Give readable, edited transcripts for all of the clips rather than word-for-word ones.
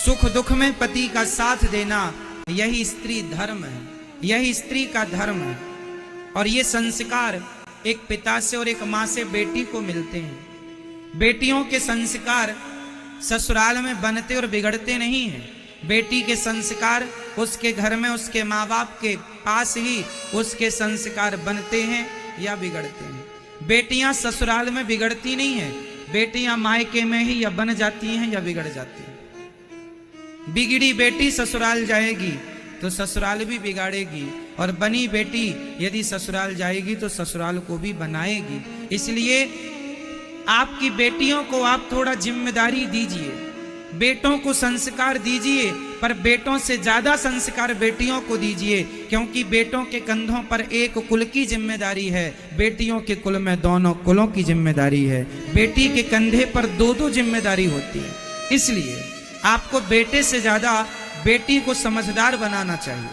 सुख दुख में पति का साथ देना, यही स्त्री धर्म है, यही स्त्री का धर्म है। और ये संस्कार एक पिता से और एक माँ से बेटी को मिलते हैं। बेटियों के संस्कार ससुराल में बनते और बिगड़ते नहीं हैं। बेटी के संस्कार उसके घर में उसके माँ बाप के पास ही उसके संस्कार बनते हैं या बिगड़ते हैं। बेटियां ससुराल में बिगड़ती नहीं हैं, बेटियां मायके में ही या बन जाती हैं या बिगड़ जाती हैं। बिगड़ी बेटी ससुराल जाएगी तो ससुराल भी बिगाड़ेगी, और बनी बेटी यदि ससुराल जाएगी तो ससुराल को भी बनाएगी। इसलिए आपकी बेटियों को आप थोड़ा जिम्मेदारी दीजिए, बेटों को संस्कार दीजिए, पर बेटों से ज्यादा संस्कार बेटियों को दीजिए, क्योंकि बेटों के कंधों पर एक कुल की जिम्मेदारी है, बेटियों के कुल में दोनों कुलों की जिम्मेदारी है। बेटी के कंधे पर दो दो जिम्मेदारी होती है। इसलिए आपको बेटे से ज्यादा बेटी को समझदार बनाना चाहिए।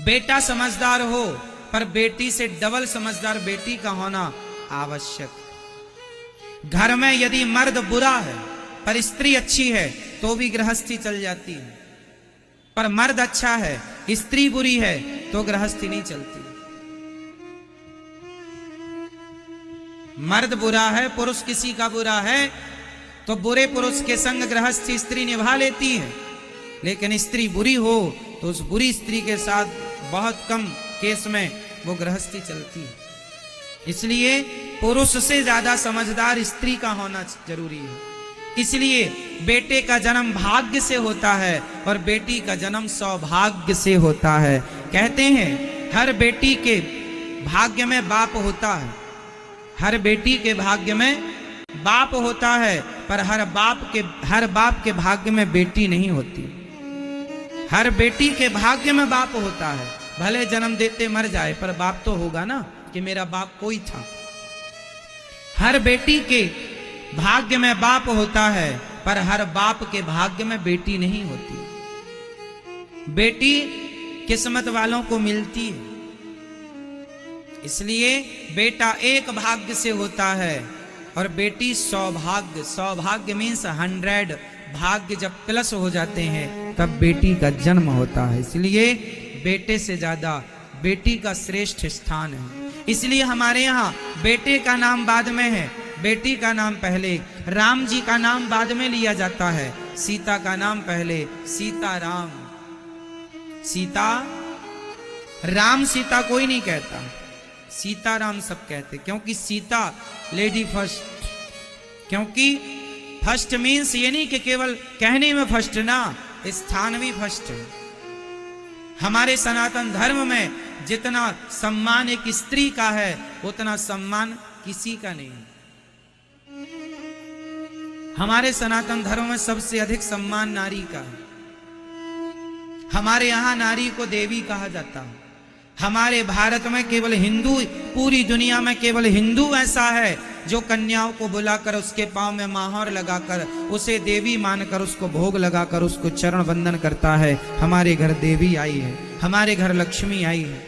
बेटा समझदार हो, पर बेटी से डबल समझदार बेटी का होना आवश्यक। घर में यदि मर्द बुरा है पर स्त्री अच्छी है तो भी गृहस्थी चल जाती है, पर मर्द अच्छा है स्त्री बुरी है तो गृहस्थी नहीं चलती। मर्द बुरा है, पुरुष किसी का बुरा है, तो बुरे पुरुष के संग गृहस्थी स्त्री निभा लेती है, लेकिन स्त्री बुरी हो तो उस बुरी स्त्री के साथ बहुत कम केस में वो गृहस्थी चलती है। इसलिए पुरुष से ज्यादा समझदार स्त्री का होना जरूरी है। इसलिए बेटे का जन्म भाग्य से होता है और बेटी का जन्म सौभाग्य से होता है। कहते हैं हर बेटी के भाग्य में बाप होता है, हर बेटी के भाग्य में बाप होता है, पर हर बाप के भाग्य में बेटी नहीं होती। हर बेटी के भाग्य में बाप होता है, भले जन्म देते मर जाए पर बाप तो होगा ना कि मेरा बाप कोई था। हर बेटी के भाग्य में बाप होता है, पर हर बाप के भाग्य में बेटी नहीं होती। बेटी किस्मत वालों को मिलती है। इसलिए बेटा एक भाग्य से होता है और बेटी सौभाग्य। सौभाग्य मीन्स 100 भाग्य जब प्लस हो जाते हैं तब बेटी का जन्म होता है। इसलिए बेटे से ज्यादा बेटी का श्रेष्ठ स्थान है। इसलिए हमारे यहाँ बेटे का नाम बाद में है, बेटी का नाम पहले। राम जी का नाम बाद में लिया जाता है, सीता का नाम पहले। सीता राम, सीता राम सीता कोई नहीं कहता, सीता राम सब कहते, क्योंकि सीता लेडी फर्स्ट। क्योंकि फर्स्ट मीन्स ये नहीं कि केवल कहने में फर्स्ट ना, स्थान भी फर्स्ट है। हमारे सनातन धर्म में जितना सम्मान एक स्त्री का है उतना सम्मान किसी का नहीं। हमारे सनातन धर्म में सबसे अधिक सम्मान नारी का है। हमारे यहाँ नारी को देवी कहा जाता है। हमारे भारत में केवल हिंदू, पूरी दुनिया में केवल हिंदू ऐसा है जो कन्याओं को बुलाकर उसके पांव में माहौर लगाकर उसे देवी मानकर उसको भोग लगाकर उसको चरण वंदन करता है। हमारे घर देवी आई है, हमारे घर लक्ष्मी आई है।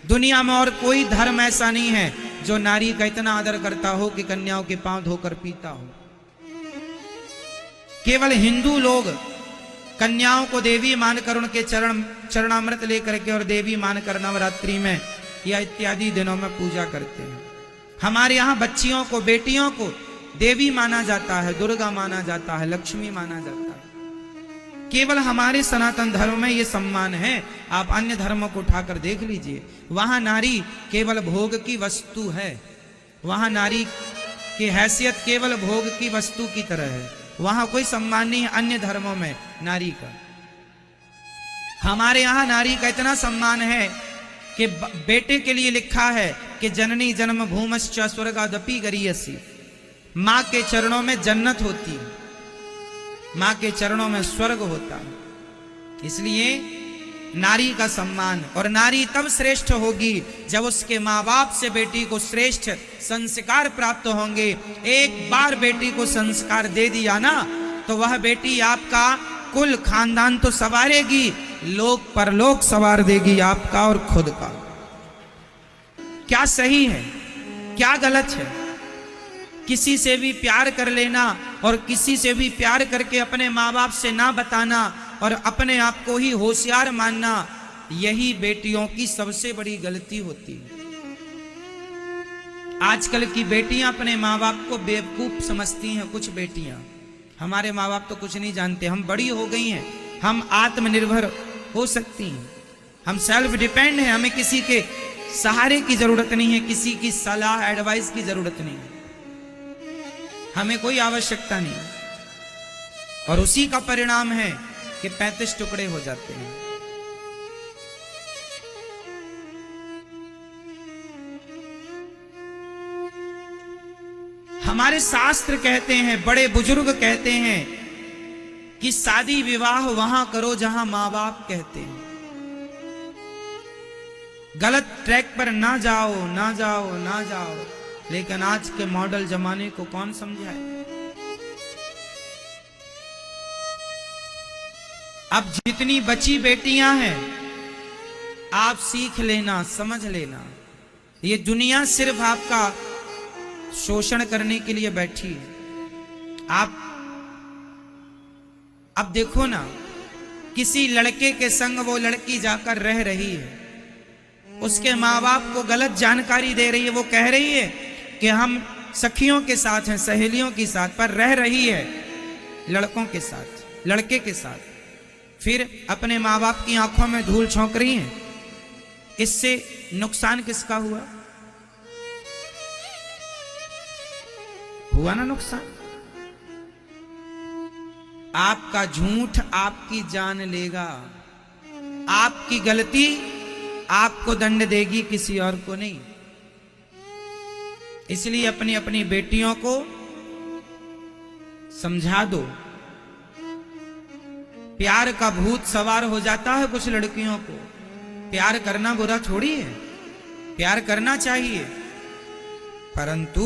दुनिया में और कोई धर्म ऐसा नहीं है जो नारी का इतना आदर करता हो कि कन्याओं के पांव धोकर पीता हो। केवल हिंदू लोग कन्याओं को देवी मानकर उनके चरणामृत लेकर के और देवी मानकर नवरात्रि में या इत्यादि दिनों में पूजा करते हैं। हमारे यहाँ बच्चियों को, बेटियों को देवी माना जाता है, दुर्गा माना जाता है, लक्ष्मी माना जाता है। केवल हमारे सनातन धर्म में ये सम्मान है। आप अन्य धर्मों को उठाकर देख लीजिए, वहां नारी केवल भोग की वस्तु है। वहां नारी की हैसियत केवल भोग की वस्तु की तरह है, वहां कोई सम्मान नहीं है अन्य धर्मों में नारी का। हमारे यहाँ नारी का इतना सम्मान है कि बेटे के लिए लिखा है कि जननी जन्म भूमश्च स्वर्गादपि गरीयसी। माँ के चरणों में जन्नत होती है, माँ के चरणों में स्वर्ग होता है। इसलिए नारी का सम्मान, और नारी तब श्रेष्ठ होगी जब उसके माँ बाप से बेटी को श्रेष्ठ संस्कार प्राप्त होंगे। एक बार बेटी को संस्कार दे दिया ना तो वह बेटी आपका कुल खानदान तो संवारेगी, लोक परलोक संवार देगी आपका और खुद का। क्या सही है क्या गलत है? किसी से भी प्यार कर लेना और किसी से भी प्यार करके अपने माँ बाप से ना बताना और अपने आप को ही होशियार मानना, यही बेटियों की सबसे बड़ी गलती होती है। आजकल की बेटियां अपने माँ बाप को बेवकूफ समझती हैं। कुछ बेटियां, हमारे माँ बाप तो कुछ नहीं जानते, हम बड़ी हो गई हैं, हम आत्मनिर्भर हो सकती हैं, हम सेल्फ डिपेंड हैं, हमें किसी के सहारे की जरूरत नहीं है, किसी की सलाह एडवाइस की जरूरत नहीं है, हमें कोई आवश्यकता नहीं। और उसी का परिणाम है कि 35 टुकड़े हो जाते हैं। हमारे शास्त्र कहते हैं, बड़े बुजुर्ग कहते हैं कि शादी विवाह वहां करो जहां मां बाप कहते हैं। गलत ट्रैक पर ना जाओ, ना जाओ, ना जाओ। लेकिन आज के मॉडल जमाने को कौन समझाए? अब जितनी बची बेटियां हैं, आप सीख लेना, समझ लेना, ये दुनिया सिर्फ आपका शोषण करने के लिए बैठी है। आप अब देखो ना, किसी लड़के के संग वो लड़की जाकर रह रही है, उसके माँ बाप को गलत जानकारी दे रही है, वो कह रही है कि हम सखियों के साथ हैं, सहेलियों के साथ, पर रह रही है लड़कों के साथ, लड़के के साथ। फिर अपने माँ बाप की आंखों में धूल झोंक रही है। इससे नुकसान किसका हुआ? हुआ ना नुकसान। आपका झूठ आपकी जान लेगा, आपकी गलती आपको दंड देगी, किसी और को नहीं। इसलिए अपनी अपनी बेटियों को समझा दो। प्यार का भूत सवार हो जाता है कुछ लड़कियों को। प्यार करना बुरा थोड़ी है, प्यार करना चाहिए, परंतु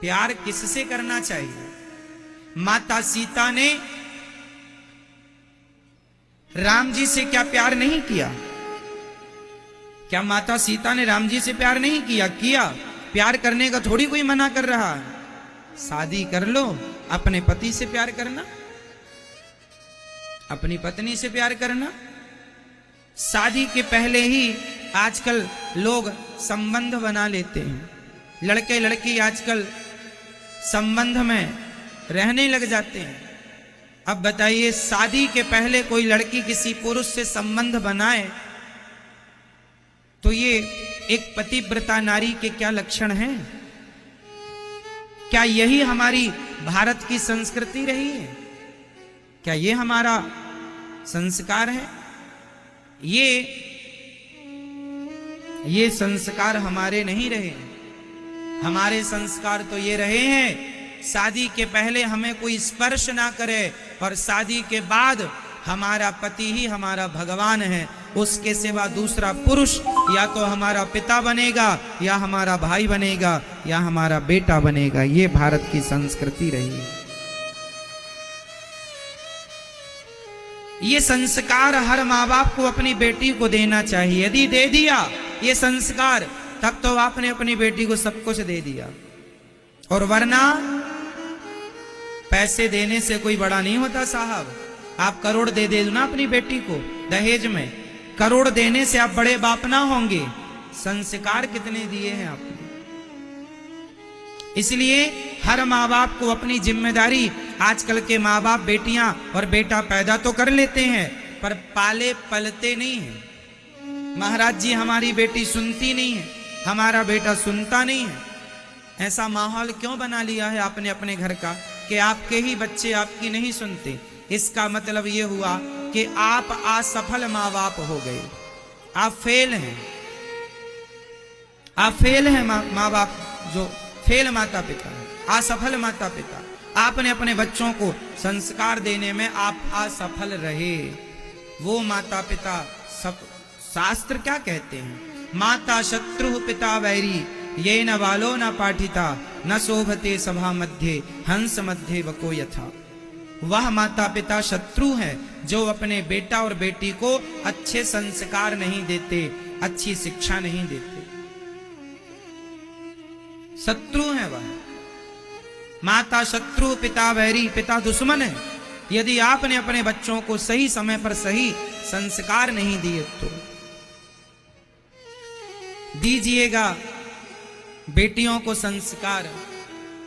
प्यार किससे करना चाहिए? माता सीता ने राम जी से क्या प्यार नहीं किया? क्या माता सीता ने राम जी से प्यार नहीं किया? किया। प्यार करने का थोड़ी कोई मना कर रहा है। शादी कर लो, अपने पति से प्यार करना, अपनी पत्नी से प्यार करना। शादी के पहले ही आजकल लोग संबंध बना लेते हैं। लड़के लड़की आजकल संबंध में रहने लग जाते हैं। अब बताइए, शादी के पहले कोई लड़की किसी पुरुष से संबंध बनाए तो ये एक पतिव्रता नारी के क्या लक्षण हैं? क्या यही हमारी भारत की संस्कृति रही है? क्या ये हमारा संस्कार है? ये संस्कार हमारे नहीं रहे। हमारे संस्कार तो ये रहे हैं, शादी के पहले हमें कोई स्पर्श ना करे और शादी के बाद हमारा पति ही हमारा भगवान है। उसके सिवा दूसरा पुरुष या तो हमारा पिता बनेगा, या हमारा भाई बनेगा, या हमारा बेटा बनेगा। ये भारत की संस्कृति रही है। ये संस्कार हर माँ बाप को अपनी बेटी को देना चाहिए। यदि दे दिया ये संस्कार, तब तो आपने अपनी बेटी को सब कुछ दे दिया। और वरना पैसे देने से कोई बड़ा नहीं होता साहब। आप करोड़ दे दे ना अपनी बेटी को दहेज में, करोड़ देने से आप बड़े बाप ना होंगे। संस्कार कितने दिए हैं आपने? इसलिए हर माँ बाप को अपनी जिम्मेदारी, आजकल के माँ बाप बेटियां और बेटा पैदा तो कर लेते हैं पर पाले पलते नहीं हैं। महाराज जी, हमारी बेटी सुनती नहीं है, हमारा बेटा सुनता नहीं है। ऐसा माहौल क्यों बना लिया है आपने अपने घर का कि आपके ही बच्चे आपकी नहीं सुनते? इसका मतलब ये हुआ कि आप असफल माँ बाप हो गए, आप फेल हैं। आप फेल हैं माँ बाप, जो फेल माता पिता है, असफल माता पिता। आपने अपने बच्चों को संस्कार देने में आप असफल रहे। वो माता पिता सब, शास्त्र क्या कहते हैं? माता शत्रु पिता वैरी, ये न बालो न पाठिता, न शोभते सभा मध्य, हंस मध्य वको यथा। वह माता पिता शत्रु हैं जो अपने बेटा और बेटी को अच्छे संस्कार नहीं देते, अच्छी शिक्षा नहीं देते। शत्रु हैं वह। माता शत्रु, पिता वैरी, पिता दुश्मन है। यदि आपने अपने बच्चों को सही समय पर सही संस्कार नहीं दिए तो दीजिएगा बेटियों को संस्कार,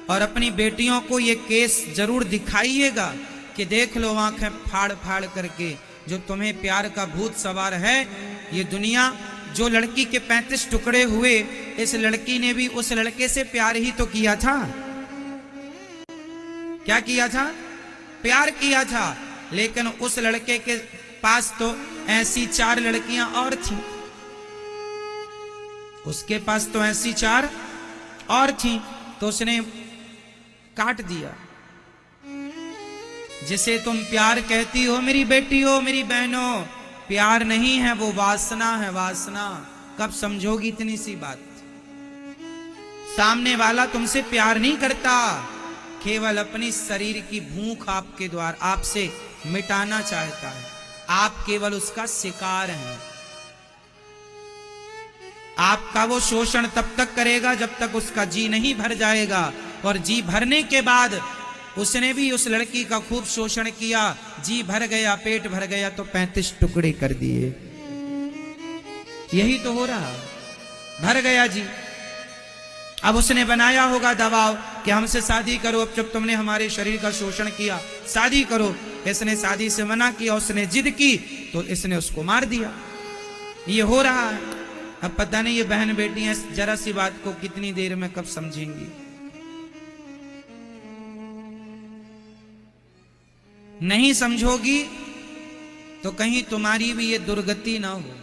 और अपनी बेटियों को ये केस जरूर दिखाइएगा कि देख लो आंखें फाड़ फाड़ करके जो तुम्हें प्यार का भूत सवार है। ये दुनिया जो लड़की के 35 टुकड़े हुए, इस लड़की ने भी उस लड़के से प्यार ही तो किया था। क्या किया था? प्यार किया था। लेकिन उस लड़के के पास तो ऐसी 4 लड़कियां और थीं, उसके पास तो ऐसी 4 और थीं, तो उसने काट दिया। जिसे तुम प्यार कहती हो मेरी बेटी हो, मेरी बहनों, प्यार नहीं है, वो वासना है, वासना। कब समझोगी इतनी सी बात? सामने वाला तुमसे प्यार नहीं करता, केवल अपनी शरीर की भूख आपके द्वारा आपसे मिटाना चाहता है। आप केवल उसका शिकार हैं। आपका वो शोषण तब तक करेगा जब तक उसका जी नहीं भर जाएगा, और जी भरने के बाद उसने भी उस लड़की का खूब शोषण किया, जी भर गया, पेट भर गया तो 35 टुकड़े कर दिए। यही तो हो रहा, भर गया जी। अब उसने बनाया होगा दबाव कि हमसे शादी करो, अब जब तुमने हमारे शरीर का शोषण किया शादी करो। इसने शादी से मना किया, उसने जिद की तो इसने उसको मार दिया। ये हो रहा है। अब पता नहीं ये बहन बेटियां जरा सी बात को कितनी देर में कब समझेंगी। नहीं समझोगी तो कहीं तुम्हारी भी ये दुर्गति ना हो।